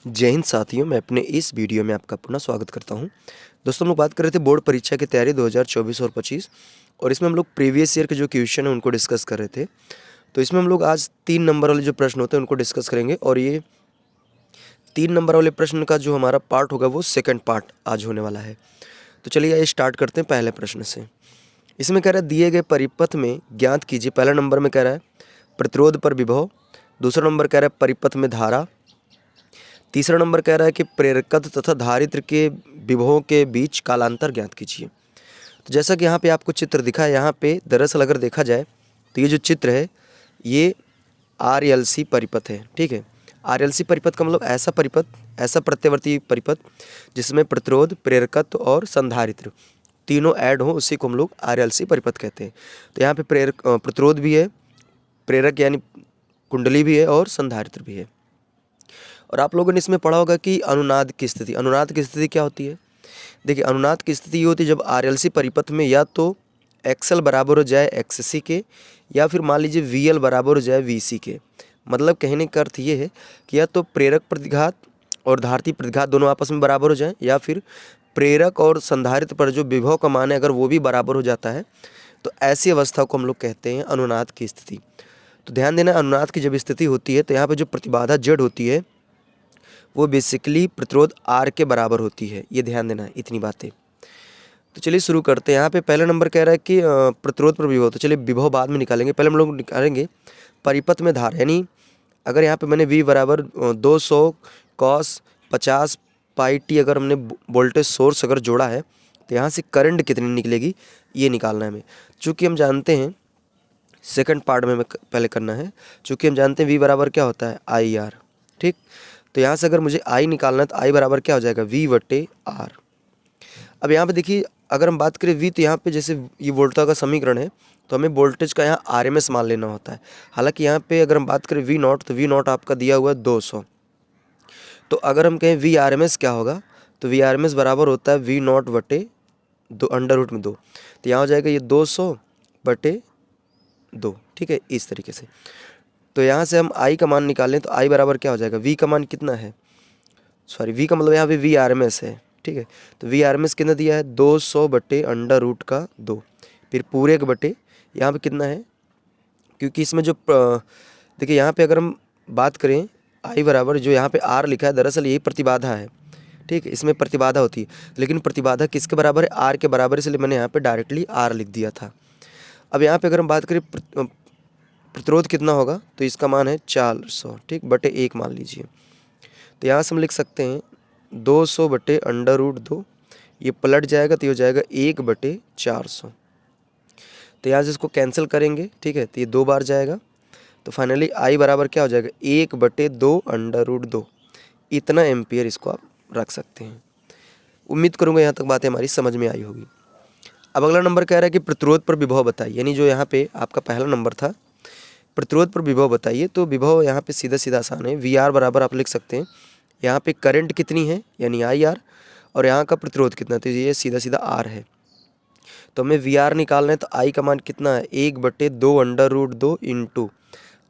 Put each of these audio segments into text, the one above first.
जय हिंद साथियों, मैं अपने इस वीडियो में आपका पुनः स्वागत करता हूं। दोस्तों, हम लोग बात कर रहे थे बोर्ड परीक्षा की तैयारी 2024 और 25 और इसमें हम लोग प्रीवियस ईयर के जो क्वेश्चन हैं उनको डिस्कस कर रहे थे। तो इसमें हम लोग आज 3 नंबर वाले जो प्रश्न होते हैं उनको डिस्कस करेंगे और ये 3 नंबर वाले प्रश्न का जो हमारा पार्ट होगा वो सेकंड पार्ट आज होने वाला है। तो चलिए आइए स्टार्ट करते हैं पहले प्रश्न से। इसमें कह रहा है दिए गए परिपथ में ज्ञात कीजिए। पहला नंबर में कह रहा है प्रतिरोध पर विभव, दूसरा नंबर कह रहा है परिपथ में धारा, तीसरा नंबर कह रहा है कि प्रेरकत्व तथा धारित्र के विभवों के बीच कालांतर ज्ञात कीजिए। तो जैसा कि यहाँ पे आपको चित्र दिखा है, यहाँ पे दरअसल अगर देखा जाए तो ये जो चित्र है ये RLC परिपथ है। ठीक है, RLC परिपथ का मतलब ऐसा परिपथ, ऐसा प्रत्यवर्ती परिपथ जिसमें प्रतिरोध, प्रेरकत्व और संधारित्र तीनों ऐड हो, उसी को हम लोग RLC परिपथ कहते हैं। तो यहाँ पे प्रतिरोध भी है, प्रेरक यानी कुंडली भी है और संधारित्र भी है। और आप लोगों ने इसमें पढ़ा होगा कि अनुनाद की स्थिति। अनुनाद की स्थिति क्या होती है? देखिए, अनुनाद की स्थिति ये होती है जब RLC परिपथ में या तो XL बराबर हो जाए XC के या फिर मान लीजिए VL बराबर हो जाए VC के। मतलब कहने का अर्थ ये है कि या तो प्रेरक प्रतिघात और धारित्री प्रतिघात दोनों आपस में बराबर हो जाए या फिर प्रेरक और संधारित्र पर जो विभव का मान है अगर वो भी बराबर हो जाता है तो ऐसी अवस्था को हम लोग कहते हैं अनुनाद की स्थिति। तो ध्यान देना, अनुनाद की जब स्थिति होती है तो यहाँ पर जो प्रतिबाधा Z होती है वो बेसिकली प्रतिरोध R के बराबर होती है। ये ध्यान देना है, इतनी बातें। तो चलिए शुरू करते हैं। यहाँ पे पहला नंबर कह रहा है कि प्रतिरोध पर विभव। तो चलिए विभव बाद में निकालेंगे, पहले हम लोग निकालेंगे परिपथ में धारा। यानी अगर यहाँ पे मैंने V बराबर 200 cos 50 पाई टी अगर हमने वोल्टेज सोर्स अगर जोड़ा है तो यहाँ से करंट कितनी निकलेगी ये निकालना है हमें। चूँकि हम जानते हैं सेकंड पार्ट में पहले करना है, चूँकि हम जानते हैं V बराबर क्या होता है IR। ठीक, तो यहाँ से अगर मुझे I निकालना है तो I बराबर क्या हो जाएगा V/R। अब यहाँ पे देखिए, अगर हम बात करें V तो यहाँ पे जैसे ये वोल्टा का समीकरण है तो हमें वोल्टेज का यहाँ RMS मान लेना होता है। हालांकि यहाँ पे अगर हम बात करें V0 तो V0 आपका दिया हुआ है 200। तो अगर हम कहें VRMS क्या होगा तो VRMS बराबर होता है V0/2 √2। तो यहाँ हो जाएगा ये 200/2। ठीक है, इस तरीके से। तो यहाँ से हम I का मान निकालें तो I बराबर क्या हो जाएगा, V का मान कितना है, सॉरी V का मतलब यहाँ पे VRMS है। ठीक है, तो VRMS कितना दिया है 200/√2, फिर पूरे के बटे यहाँ पे कितना है, क्योंकि इसमें जो देखिए यहाँ पे अगर हम बात करें I बराबर जो यहाँ पे R लिखा है दरअसल यही प्रतिबाधा है। ठीक है, इसमें प्रतिबाधा होती है लेकिन प्रतिबाधा किसके बराबर है, R के बराबर, इसलिए मैंने यहाँ पे डायरेक्टली R लिख दिया था। अब यहाँ पे अगर हम बात करें प्रतिरोध कितना होगा तो इसका मान है 400। ठीक, बटे 1 मान लीजिए। तो यहाँ से हम लिख सकते हैं 200/√2, ये पलट जाएगा तो ये हो जाएगा 1/400। तो यहाँ से इसको कैंसिल करेंगे। ठीक है, तो ये 2 बार जाएगा तो फाइनली I बराबर क्या हो जाएगा 1/2√2। इतना एम्पियर इसको आप रख सकते हैं। उम्मीद करूँगा यहाँ तक बातें हमारी समझ में आई होगी। अब अगला नंबर कह रहा है कि प्रतिरोध पर विभव बताइए। यानी जो यहाँ पे आपका पहला नंबर था प्रतिरोध पर विभव बताइए, तो विभव यहाँ पे सीधा सीधा आसान है। VR बराबर आप लिख सकते हैं यहाँ पे करंट कितनी है यानी IR और यहाँ का प्रतिरोध कितना, तो ये सीधा सीधा R है। तो हमें VR निकालना है तो I का मान कितना है 1/2 इंटू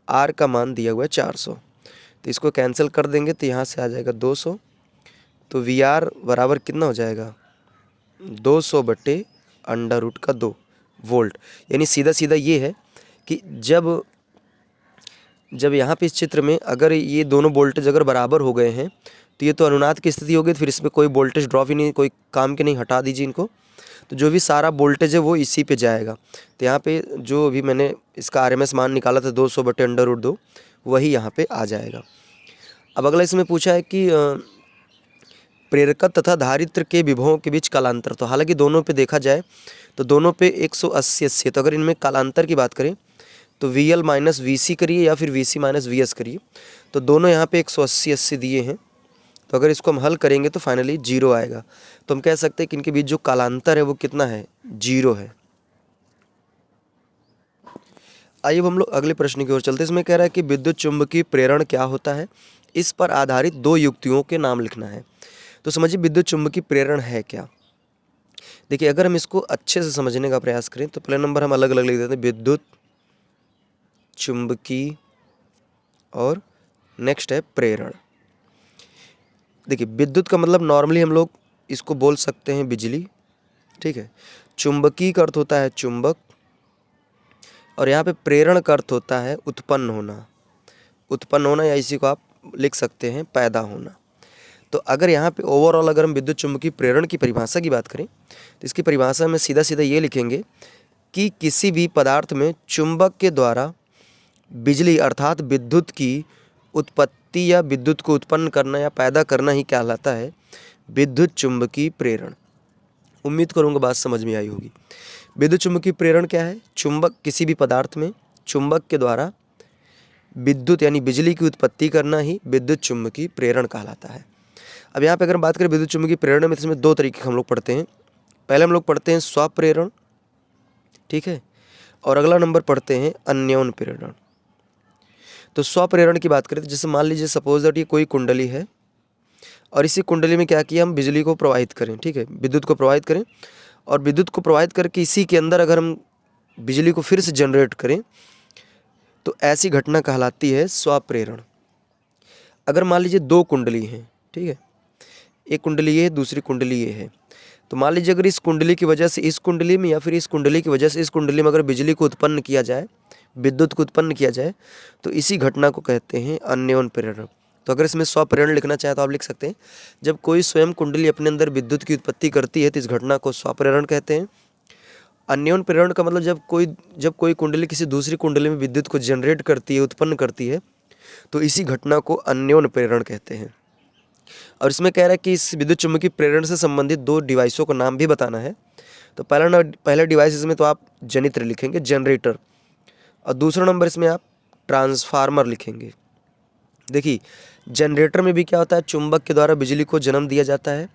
R का मान दिया हुआ है 400। तो इसको कैंसिल कर देंगे तो यहाँ से आ जाएगा 200। तो VR बराबर कितना हो जाएगा 200/√2 वोल्ट। यानी सीधा सीधा ये है कि जब यहाँ पे इस चित्र में अगर ये दोनों वोल्टेज अगर बराबर हो गए हैं तो ये तो अनुनाद की स्थिति होगी, फिर इसमें कोई वोल्टेज ड्रॉप ही नहीं, कोई काम के नहीं, हटा दीजिए इनको। तो जो भी सारा वोल्टेज है वो इसी पे जाएगा। तो यहाँ पे जो भी मैंने इसका RMS मान निकाला था 200/√2 वही यहाँ पे आ जाएगा। अब अगला इसमें पूछा है कि प्रेरकत्व तथा धारित्र के विभवों के बीच कालांतर। तो हालांकि दोनों पे देखा जाए तो दोनों पे 180 है, तो अगर इनमें कालांतर की बात करें तो VL - VC करिए या फिर VC - VS करिए। तो दोनों यहाँ पे 180 दिए हैं, तो अगर इसको हम हल करेंगे तो फाइनली 0 आएगा। तो हम कह सकते हैं कि इनके बीच जो कालांतर है वो कितना है 0 है। आइए अब हम लोग अगले प्रश्न की ओर चलते हैं। इसमें कह रहा है कि विद्युत चुंबकीय प्रेरण क्या होता है, इस पर आधारित 2 युक्तियों के नाम लिखना है। तो समझिए विद्युत चुंबकीय प्रेरण है क्या। देखिए, अगर हम इसको अच्छे से समझने का प्रयास करें तो पहला नंबर हम अलग अलग लिख देते हैं, विद्युत चुंबकीय और नेक्स्ट है प्रेरण। देखिए विद्युत का मतलब नॉर्मली हम लोग इसको बोल सकते हैं बिजली, ठीक है। चुंबकीय का अर्थ होता है चुंबक, और यहाँ पे प्रेरण का अर्थ होता है उत्पन्न होना, उत्पन्न होना, या इसी को आप लिख सकते हैं पैदा होना। तो अगर यहाँ पे ओवरऑल अगर हम विद्युत चुंबकीय प्रेरण की परिभाषा की बात करें तो इसकी परिभाषा में सीधा सीधा ये लिखेंगे कि किसी भी पदार्थ में चुंबक के द्वारा बिजली अर्थात विद्युत की उत्पत्ति या विद्युत को उत्पन्न करना या पैदा करना ही कहलाता है विद्युत चुंबकीय प्रेरण। उम्मीद करूँगा बात समझ में आई होगी। विद्युत चुंबकीय प्रेरण क्या है? चुंबक, किसी भी पदार्थ में चुंबक के द्वारा विद्युत यानी बिजली की उत्पत्ति करना ही विद्युत चुंबकीय प्रेरण कहलाता है। अब यहाँ पे अगर हम बात करें विद्युत चुंबकीय प्रेरण में, इसमें दो तरीके हम लोग पढ़ते हैं। पहले हम लोग पढ़ते हैं स्वप्रेरण, ठीक है, और अगला नंबर पढ़ते हैं अन्योन प्रेरण। तो स्वप्रेरण की बात करें तो जैसे मान लीजिए सपोज दैट ये कोई कुंडली है और इसी कुंडली में क्या किया, हम बिजली को प्रवाहित करें, ठीक है, विद्युत को प्रवाहित करें, और विद्युत को प्रवाहित करके इसी के अंदर अगर हम बिजली को फिर से जनरेट करें तो ऐसी घटना कहलाती है स्वप्रेरण। अगर मान लीजिए दो कुंडली हैं, ठीक है, एक कुंडली ये है, दूसरी कुंडली ये है, तो मान लीजिए अगर इस कुंडली की वजह से इस कुंडली में या फिर इस कुंडली की वजह से इस कुंडली में अगर बिजली को उत्पन्न किया जाए, विद्युत को उत्पन्न किया जाए, तो इसी घटना को कहते हैं अन्योन प्रेरण। तो अगर इसमें स्वप्रेरण लिखना चाहे तो आप लिख सकते हैं, जब कोई स्वयं कुंडली अपने अंदर विद्युत की उत्पत्ति करती है तो इस घटना को स्वप्रेरण कहते हैं। अन्योन प्रेरण का मतलब जब कोई कुंडली किसी दूसरी कुंडली में विद्युत को जनरेट करती है, उत्पन्न करती है, तो इसी घटना को अन्योन प्रेरण कहते हैं। और इसमें कह रहा है कि इस विद्युत चुंबकीय प्रेरण से संबंधित दो डिवाइसों का नाम भी बताना है। तो पहला डिवाइस इसमें तो आप जनित्र लिखेंगे, जनरेटर, और दूसरा नंबर इसमें आप ट्रांसफार्मर लिखेंगे। देखिए जनरेटर में भी क्या होता है, चुंबक के द्वारा बिजली को जन्म दिया जाता है,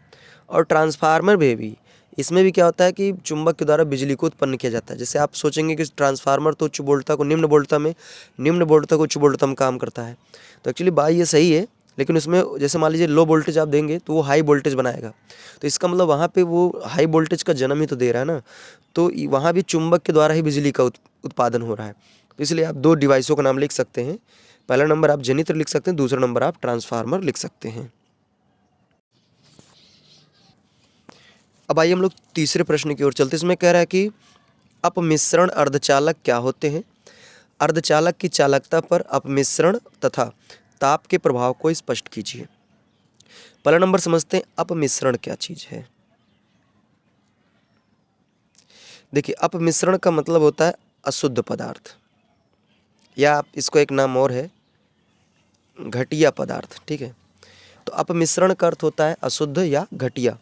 और ट्रांसफार्मर में भी, इसमें भी क्या होता है कि चुंबक के द्वारा बिजली को उत्पन्न किया जाता है। जैसे आप सोचेंगे कि ट्रांसफार्मर तो उच्च वोल्टता को निम्न वोल्टता में, निम्न वोल्टता को उच्च वोल्टता में काम करता है, तो एक्चुअली बात ये सही है, लेकिन उसमें जैसे मान लीजिए लो वोल्टेज आप देंगे तो वो हाई वोल्टेज बनाएगा, तो इसका मतलब वहाँ पे वो हाई वोल्टेज का जन्म ही तो दे रहा है ना, तो वहाँ भी चुंबक के द्वारा ही बिजली का उत्पादन हो रहा है। तो इसलिए आप दो डिवाइसों का नाम लिख सकते हैं, पहला नंबर आप जनित्र लिख सकते हैं, दूसरा नंबर आप ट्रांसफार्मर लिख सकते हैं। अब आइए हम लोग तीसरे प्रश्न की ओर चलते हैं। इसमें कह रहा है कि अपमिश्रण अर्धचालक क्या होते हैं? अर्धचालक की चालकता पर अपमिश्रण तथा ताप के प्रभाव को स्पष्ट कीजिए। पहला नंबर समझते हैं अपमिश्रण क्या चीज है। देखिए अपमिश्रण का मतलब होता है अशुद्ध पदार्थ, या आप इसको एक नाम और है घटिया पदार्थ, ठीक है। तो अपमिश्रण का अर्थ होता है अशुद्ध या घटिया।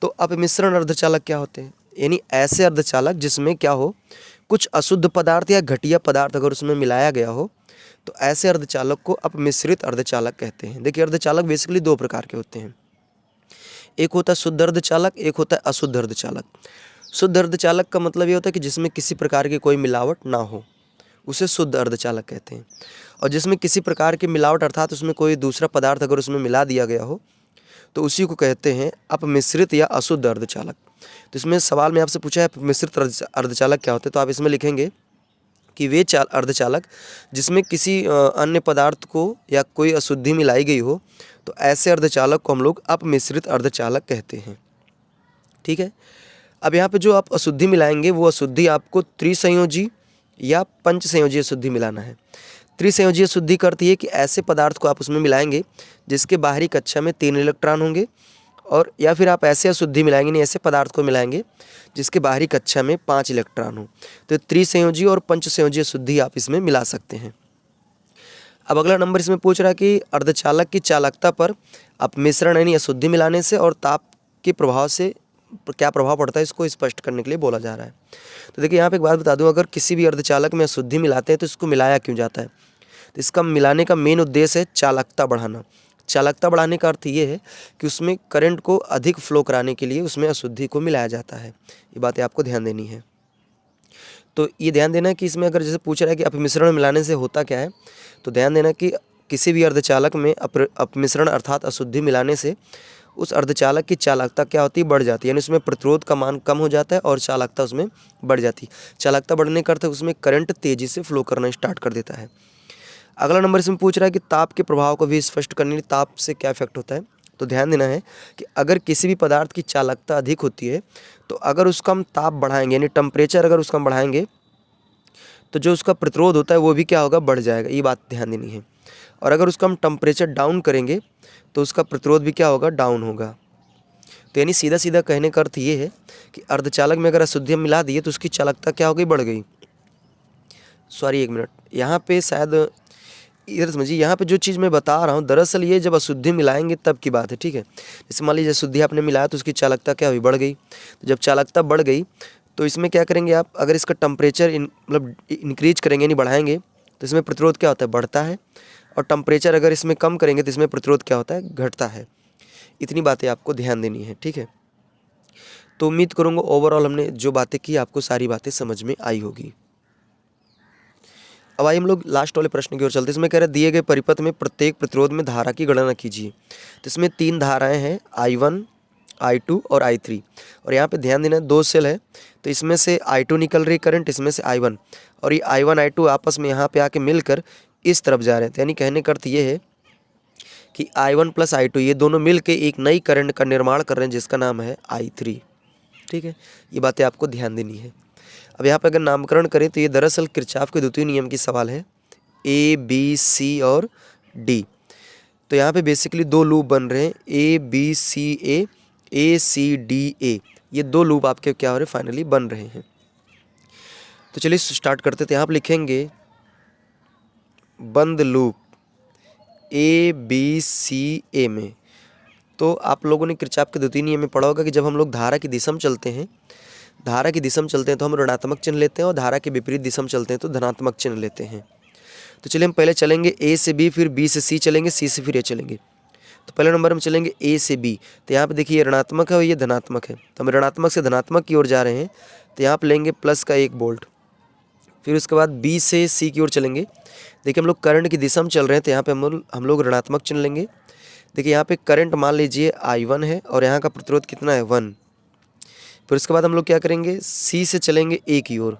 तो अपमिश्रण अर्धचालक क्या होते हैं? यानी ऐसे अर्धचालक जिसमें क्या हो, कुछ अशुद्ध पदार्थ या घटिया पदार्थ अगर उसमें मिलाया गया हो, तो ऐसे अर्धचालक को अपमिश्रित अर्धचालक कहते हैं। देखिए अर्धचालक बेसिकली दो प्रकार के होते हैं, एक होता है शुद्ध अर्धचालक, एक होता है अशुद्ध अर्धचालक। शुद्ध अर्धचालक का मतलब ये होता है कि जिसमें किसी प्रकार की कोई मिलावट ना हो, उसे शुद्ध अर्धचालक कहते हैं। और जिसमें किसी प्रकार की मिलावट अर्थात उसमें कोई दूसरा पदार्थ अगर उसमें मिला दिया गया हो, तो उसी को कहते हैं अपमिश्रित या अशुद्ध अर्धचालक। तो इसमें सवाल में आपसे पूछा है अपमिश्रित अर्धचालक क्या होते हैं, तो आप इसमें लिखेंगे कि वे अर्धचालक जिसमें किसी अन्य पदार्थ को या कोई अशुद्धि मिलाई गई हो, तो ऐसे अर्धचालक को हम लोग अपमिश्रित अर्धचालक कहते हैं, ठीक है। अब यहाँ पे जो आप अशुद्धि मिलाएंगे वो अशुद्धि आपको त्रिसंयोजी या पंचसंयोजी अशुद्धि मिलाना है। त्रिसंयोजी अशुद्धि का अर्थ ये कि ऐसे पदार्थ को आप उसमें मिलाएंगे जिसके बाहरी कक्षा में 3 इलेक्ट्रॉन होंगे, और या फिर आप ऐसे अशुद्धि मिलाएंगे, नहीं ऐसे पदार्थ को मिलाएंगे जिसके बाहरी कक्षा में 5 इलेक्ट्रॉन हो। तो त्रिसंयोजी और पंचसंयोजी अशुद्धि आप इसमें मिला सकते हैं। अब अगला नंबर इसमें पूछ रहा है कि अर्धचालक की चालकता पर अपमिश्रण यानी अशुद्धि मिलाने से और ताप के प्रभाव से क्या प्रभाव पड़ता है, इसको स्पष्ट करने के लिए बोला जा रहा है। तो देखिए यहाँ पे एक बात बता दूं, अगर किसी भी अर्धचालक में अशुद्धि मिलाते हैं तो इसको मिलाया क्यों जाता है? तो इसका मिलाने का मेन उद्देश्य है चालकता बढ़ाना। चालकता बढ़ाने का अर्थ ये है कि उसमें करंट को अधिक फ्लो कराने के लिए उसमें अशुद्धि को मिलाया जाता है। ये बातें आपको ध्यान देनी है। तो ये ध्यान देना कि इसमें अगर जैसे पूछ रहा है कि अपमिश्रण मिलाने से होता क्या है, तो ध्यान देना कि किसी भी अर्धचालक में अपमिश्रण अर्थात अशुद्धि मिलाने से उस अर्धचालक की चालकता क्या होती है, बढ़ जाती है, यानी उसमें प्रतिरोध का मान कम हो जाता है और चालकता उसमें बढ़ जाती है। चालकता बढ़ने का अर्थ उसमें करंट तेज़ी से फ्लो करना स्टार्ट कर देता है। अगला नंबर इसमें पूछ रहा है कि ताप के प्रभाव को भी स्पष्ट करने के लिए ताप से क्या इफेक्ट होता है। तो ध्यान देना है कि अगर किसी भी पदार्थ की चालकता अधिक होती है तो अगर उसका हम ताप बढ़ाएंगे यानी टेम्परेचर अगर उसका हम बढ़ाएंगे तो जो उसका प्रतिरोध होता है वो भी क्या होगा, बढ़ जाएगा। ये बात ध्यान देनी है। और अगर उसका हम टेम्परेचर डाउन करेंगे तो उसका प्रतिरोध भी क्या होगा, डाउन होगा। तो यानी सीधा सीधा कहने का अर्थ ये है कि अर्धचालक में अगर अशुद्धि हम मिला दिए तो उसकी चालकता क्या हो गई, बढ़ गई। सॉरी 1 मिनट, यहाँ पे शायद इधर समझिए, यहाँ पे जो चीज़ मैं बता रहा हूँ दरअसल ये जब अशुद्धि मिलाएंगे तब की बात है, ठीक है। जैसे मान लीजिए अशुद्धि आपने मिलाया तो उसकी चालकता क्या हुई, बढ़ गई। तो जब चालकता बढ़ गई तो इसमें क्या करेंगे आप, अगर इसका टेम्परेचर मतलब इंक्रीज करेंगे यानी बढ़ाएंगे तो इसमें प्रतिरोध क्या होता है, बढ़ता है। और टेम्परेचर अगर इसमें कम करेंगे तो इसमें प्रतिरोध क्या होता है, घटता है। इतनी बातें आपको ध्यान देनी है, ठीक है। तो उम्मीद करूँगा ओवरऑल हमने जो बातें की आपको सारी बातें समझ में आई होगी। अब आइए हम लोग लास्ट वाले प्रश्न की ओर चलते हैं। इसमें कह रहे हैं दिए गए परिपथ में प्रत्येक प्रतिरोध में धारा की गणना कीजिए। तो इसमें 3 धाराएं हैं, I1, I2 और I3। और यहाँ पे ध्यान देना है 2 सेल है तो इसमें से I2 निकल रही करंट, इसमें से I1, और ये I1 I2 आपस में यहाँ पे आके मिलकर इस तरफ जा रहे हैं। यानी कहने का अर्थ ये है कि I1 प्लस I2 ये दोनों मिल के एक नई करंट का निर्माण कर रहे हैं जिसका नाम है I3, ठीक है। ये बातें आपको ध्यान देनी है। अब यहाँ पे अगर नामकरण करें तो ये दरअसल किरचॉफ के द्वितीय नियम की सवाल है, A, B, C और D। तो यहाँ पे बेसिकली 2 लूप बन रहे हैं, A, B, C, A, C, D, A। ये 2 लूप आपके क्या हो रहे हैं, फाइनली बन रहे हैं। तो चलिए स्टार्ट करते थे। यहाँ पे लिखेंगे बंद loop A, B, C, A में। तो आप लोगों ने किरचॉफ के द्वितीय नियम में पढ़ा होगा कि जब हम लोग धारा की दिशा में चलते हैं, तो हम ऋणात्मक चिन्ह लेते हैं और धारा के विपरीत दिशा में चलते हैं तो धनात्मक चिन्ह लेते हैं। तो चलिए हम पहले चलेंगे A से B, फिर B से C चलेंगे, C से फिर A चलेंगे। तो पहले नंबर में चलेंगे A से B। तो यहाँ पे देखिए ये ऋणात्मक है और ये धनात्मक है, तो हम ऋणात्मक से धनात्मक की ओर जा रहे हैं। तो यहाँ पे लेंगे प्लस का 1 वोल्ट। फिर उसके बाद B से C की ओर चलेंगे। देखिए हम लोग करंट की दिशा में चल रहे हैं तो यहाँ पे हम लोग ऋणात्मक चिन्ह लेंगे। देखिए यहाँ पे करंट मान लीजिए I1 है और यहाँ का प्रतिरोध कितना है, 1। फिर उसके बाद हम लोग क्या करेंगे, C से चलेंगे A की ओर।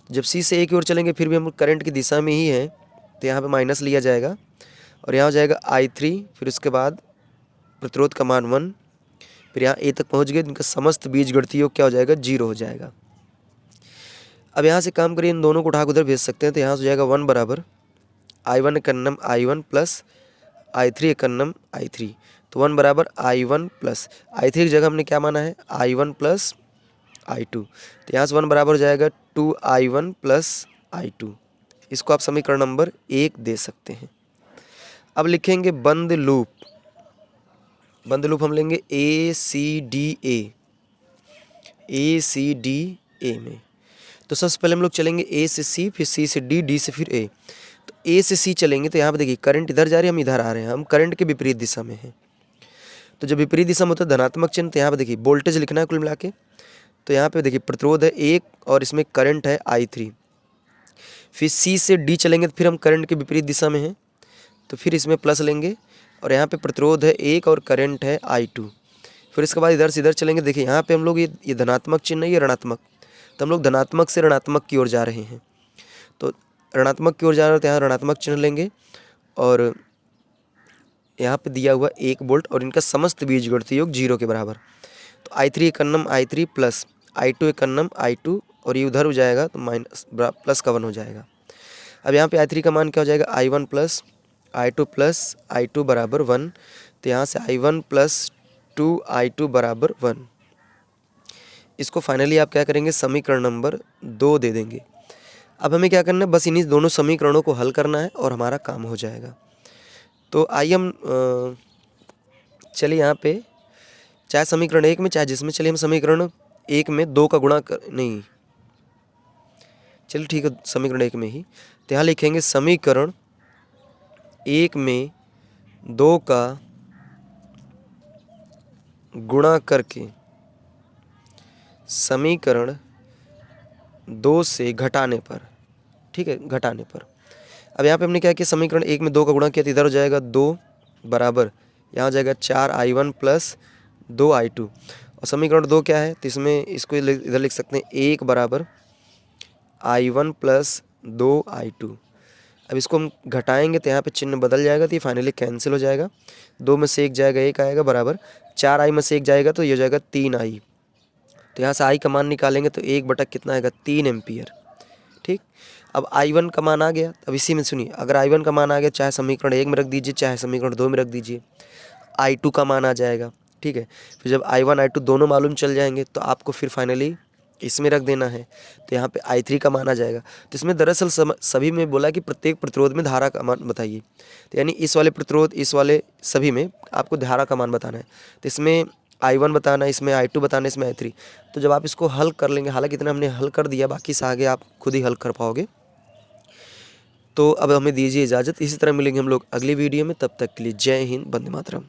जब C से A की ओर चलेंगे फिर भी हम करंट की दिशा में ही है तो यहाँ पे माइनस लिया जाएगा और यहाँ हो जाएगा I3। फिर उसके बाद प्रतिरोध का मान 1। फिर यहाँ A तक पहुँच गए, इनका समस्त बीजगणितीय योग क्या हो जाएगा, 0 हो जाएगा। अब यहाँ से काम करिए, इन दोनों को उठा के उधर भेज सकते हैं। तो यहाँ से हो जाएगा 1 बराबर I1 एकन्नम I1 plus I3 एकन्नम I3। तो 1 बराबर I1 प्लस I3 की जगह हमने क्या माना है, I1 प्लस I2। तो यहाँ से 1 बराबर हो जाएगा 2I1 प्लस I2। इसको आप समीकरण नंबर 1 दे सकते हैं। अब लिखेंगे बंद लूप। बंद लूप हम लेंगे A C D A में। तो सबसे पहले हम लोग चलेंगे A से C, फिर C से D, D से फिर A। तो A से C चलेंगे तो यहाँ पे देखिए करंट इधर जा रही है, हम इधर आ रहे हैं, हम करंट के विपरीत दिशा में हैं। तो जब विपरीत दिशा में होता है धनात्मक चिन्ह, तो यहाँ पे देखिए वोल्टेज लिखना है कुल मिला के। तो यहाँ पे देखिए प्रतिरोध है 1 और इसमें करंट है I3। फिर C से D चलेंगे तो फिर हम करंट के विपरीत दिशा में हैं तो फिर इसमें प्लस लेंगे और यहाँ पे प्रतिरोध है 1 और करंट है I2। फिर इसके बाद इधर से इधर चलेंगे, देखिए यहाँ पे हम लोग ये धनात्मक चिन्ह है, ये ऋणात्मक, तो हम लोग धनात्मक से ऋणात्मक की ओर जा रहे हैं। तो ऋणात्मक की ओर जा रहे हैं तो यहाँ ऋणात्मक चिन्ह लेंगे और यहाँ पे दिया हुआ 1 वोल्ट और इनका समस्त बीजगणितीय योग 0 के बराबर। तो I3 एकन्नम I3 plus I2 एकन्नम I2 और ये उधर हो जाएगा तो माइनस प्लस का 1 हो जाएगा। अब यहाँ पे I3 का मान क्या हो जाएगा, I1 प्लस I2 बराबर 1। तो यहाँ से I1 प्लस 2I2 बराबर 1। इसको फाइनली आप क्या करेंगे, समीकरण नंबर 2 दे देंगे। अब हमें क्या करना है, बस इन्हीं दोनों समीकरणों को हल करना है और हमारा काम हो जाएगा। तो आइए हम चलिए यहाँ पे चाहे समीकरण 1 में चाहे जिसमें, चलिए हम समीकरण 1 में 2 का गुणा नहीं, चलिए ठीक है समीकरण 1 में ही। तो यहाँ लिखेंगे समीकरण 1 में 2 का गुणा करके समीकरण 2 से घटाने पर, ठीक है, घटाने पर। अब यहाँ पे हमने क्या किया, समीकरण 1 में 2 का गुणा किया तो इधर हो जाएगा 2 बराबर यहाँ हो जाएगा 4I1 प्लस 2I2। और समीकरण 2 क्या है, तो इसमें इसको इधर लिख सकते हैं 1 बराबर I1 प्लस 2I2। अब इसको हम घटाएंगे तो यहाँ पे चिन्ह बदल जाएगा, तो ये फाइनली कैंसिल हो जाएगा। 2 में से 1 जाएगा, 1 आएगा बराबर 4i में से 1 जाएगा तो ये हो जाएगा 3i। तो यहाँ से i का मान निकालेंगे तो 1 बटा कितना आएगा 3 एम्पियर। ठीक, अब i1 का मान आ गया। अब इसी में सुनिए, अगर i1 का मान आ गया चाहे समीकरण 1 में रख दीजिए चाहे समीकरण 2 में रख दीजिए, i2 का मान आ जाएगा। ठीक है, फिर जब i1 i2 दोनों मालूम चल जाएंगे तो आपको फिर फाइनली इसमें रख देना है, तो यहाँ पे i3 का मान आ जाएगा। तो इसमें दरअसल सभी में बोला कि प्रत्येक प्रतिरोध में धारा का मान बताइए, तो यानी इस वाले प्रतिरोध इस वाले सभी में आपको धारा का मान बताना है। तो इसमें i1 बताना है, इसमें i2 बताना है, इसमें i3। तो जब आप इसको हल कर लेंगे, हालांकि इतना हमने हल कर दिया, बाकी से आगे आप खुद ही हल कर पाओगे। तो अब हमें दीजिए इजाज़त, इसी तरह मिलेंगे हम लोग अगली वीडियो में। तब तक के लिए जय हिंद, वंदे मातरम।